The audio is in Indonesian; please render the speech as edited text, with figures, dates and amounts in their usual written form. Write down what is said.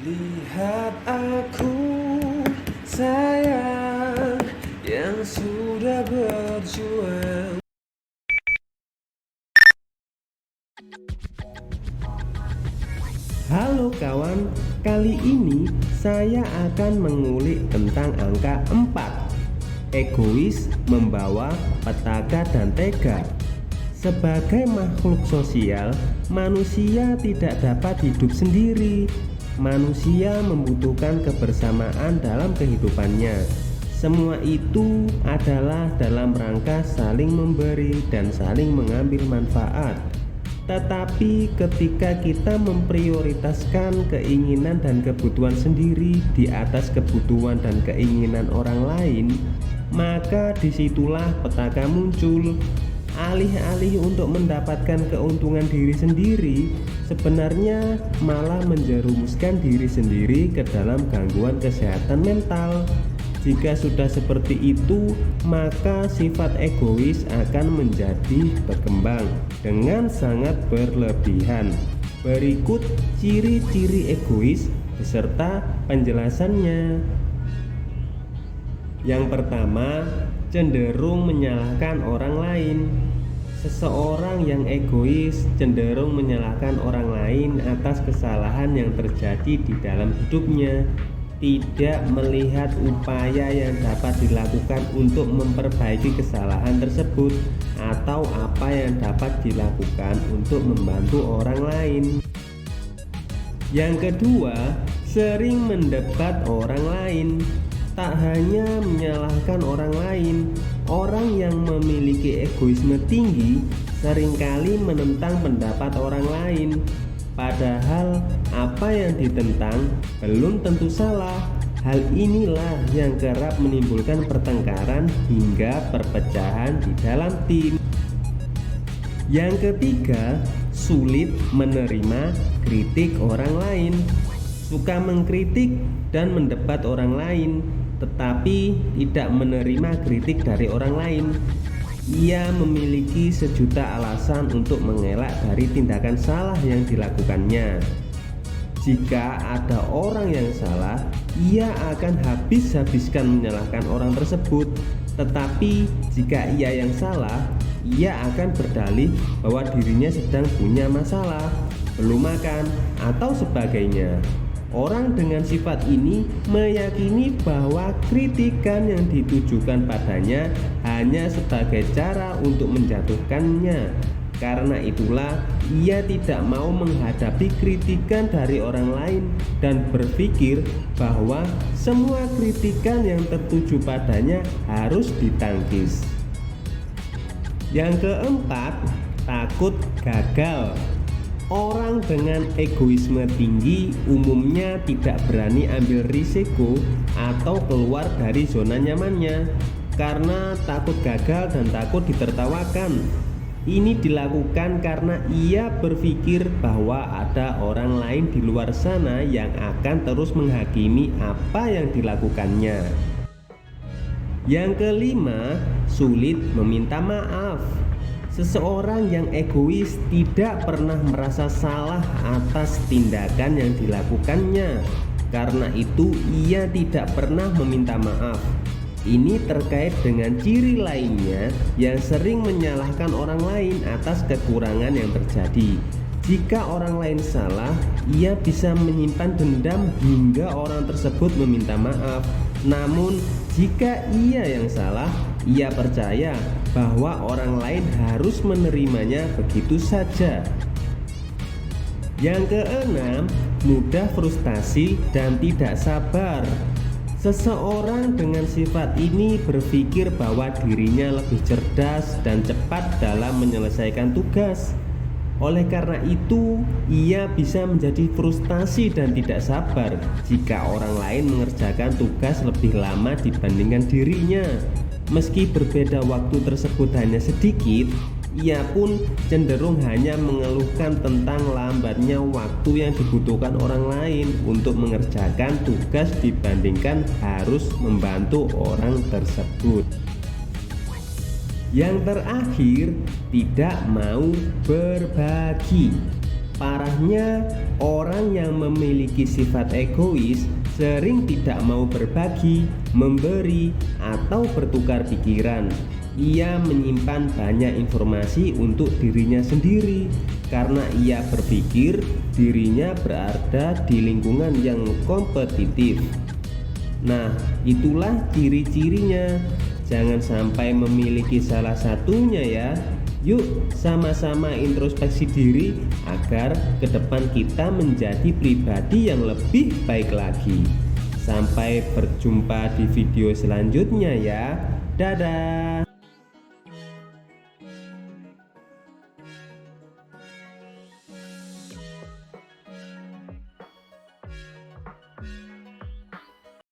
Lihat aku sayang yang sudah berjuang. Halo kawan, kali ini saya akan mengulik tentang angka 4. Egois membawa petaka dan tega. Sebagai makhluk sosial, manusia tidak dapat hidup sendiri. Manusia membutuhkan kebersamaan dalam kehidupannya. Semua itu adalah dalam rangka saling memberi dan saling mengambil manfaat. Tetapi ketika kita memprioritaskan keinginan dan kebutuhan sendiri di atas kebutuhan dan keinginan orang lain, maka disitulah petaka muncul. Alih-alih untuk mendapatkan keuntungan diri sendiri, sebenarnya malah menjerumuskan diri sendiri ke dalam gangguan kesehatan mental. Jika sudah seperti itu, maka sifat egois akan menjadi berkembang dengan sangat berlebihan. Berikut ciri-ciri egois beserta penjelasannya. Yang pertama, cenderung menyalahkan orang lain. Seseorang yang egois cenderung menyalahkan orang lain atas kesalahan yang terjadi di dalam hidupnya, tidak melihat upaya yang dapat dilakukan untuk memperbaiki kesalahan tersebut atau apa yang dapat dilakukan untuk membantu orang lain. Yang kedua, sering mendebat orang lain. Tak hanya menyalahkan orang lain, orang yang memiliki egoisme tinggi seringkali menentang pendapat orang lain. Padahal apa yang ditentang belum tentu salah. Hal inilah yang kerap menimbulkan pertengkaran hingga perpecahan di dalam tim. Yang ketiga, sulit menerima kritik orang lain. Suka mengkritik dan mendebat orang lain, tetapi tidak menerima kritik dari orang lain. Ia memiliki sejuta alasan untuk mengelak dari tindakan salah yang dilakukannya. Jika ada orang yang salah, ia akan habis-habiskan menyalahkan orang tersebut. Tetapi jika ia yang salah, ia akan berdalih bahwa dirinya sedang punya masalah, belum makan, atau sebagainya. Orang dengan sifat ini meyakini bahwa kritikan yang ditujukan padanya hanya sebagai cara untuk menjatuhkannya. Karena itulah ia tidak mau menghadapi kritikan dari orang lain dan berpikir bahwa semua kritikan yang tertuju padanya harus ditangkis. Yang keempat, takut gagal. Orang dengan egoisme tinggi umumnya tidak berani ambil risiko atau keluar dari zona nyamannya karena takut gagal dan takut ditertawakan. Ini dilakukan karena ia berpikir bahwa ada orang lain di luar sana yang akan terus menghakimi apa yang dilakukannya. Yang kelima, sulit meminta maaf. Seseorang yang egois tidak pernah merasa salah atas tindakan yang dilakukannya. Karena itu, ia tidak pernah meminta maaf. Ini terkait dengan ciri lainnya yang sering menyalahkan orang lain atas kekurangan yang terjadi. Jika orang lain salah, ia bisa menyimpan dendam hingga orang tersebut meminta maaf. Namun, jika ia yang salah, ia percaya bahwa orang lain harus menerimanya begitu saja. Yang keenam, mudah frustasi dan tidak sabar. Seseorang dengan sifat ini berpikir bahwa dirinya lebih cerdas dan cepat dalam menyelesaikan tugas. Oleh karena itu, ia bisa menjadi frustasi dan tidak sabar jika orang lain mengerjakan tugas lebih lama dibandingkan dirinya. Meski berbeda waktu tersebut hanya sedikit, ia pun cenderung hanya mengeluhkan tentang lambatnya waktu yang dibutuhkan orang lain untuk mengerjakan tugas dibandingkan harus membantu orang tersebut. Yang terakhir, tidak mau berbagi. Parahnya, Orang yang memiliki sifat egois sering tidak mau berbagi, memberi, atau bertukar pikiran. Ia menyimpan banyak informasi untuk dirinya sendiri karena ia berpikir dirinya berada di lingkungan yang kompetitif. Nah, itulah ciri-cirinya. Jangan sampai memiliki salah satunya ya. Yuk sama-sama introspeksi diri agar ke depan kita menjadi pribadi yang lebih baik lagi. Sampai berjumpa di video selanjutnya ya. Dadah.